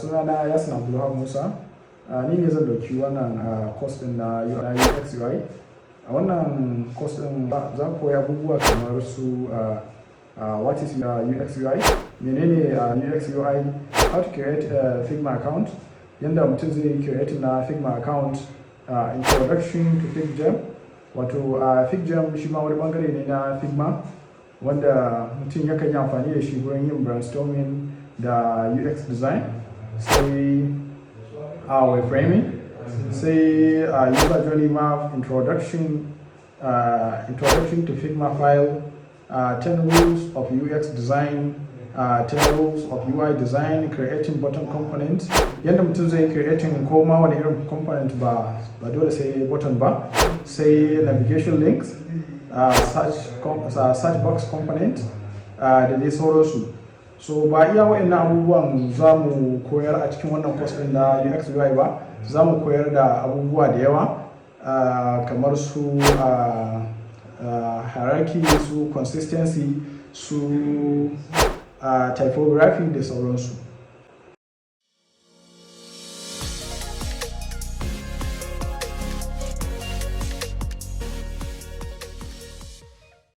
Sunana Yasin Abdulwahab Musa. Ni ne zan dauki wannan course din na UX UI. A wannan course din za ku koyi abubuwa kamar su what is UX UI, menene UX UI, how to create a Figma account, yanda mutum zai create na Figma account, introduction to FigJam. Wato FigJam shi ma wani bangare ne na Figma wanda mutum yakan yi amfani da shi wurin yin brainstorming da UX design, sai wireframing, sai user journey map, introduction to Figma file, 10 rules of UX design, 10 rules of UI design, creating button components. Yadda mutum zai creating ko ma wani irin component ba dole sai button ba, sai navigation links, search box component da dai sauransu. So ba iya waɗannan abubuwan za mu koyar a cikin wannan course ɗin na UX UI ba, za mu koyar da abubuwa da yawa kamar su hierarchy, su consistency, su typography da sauransu.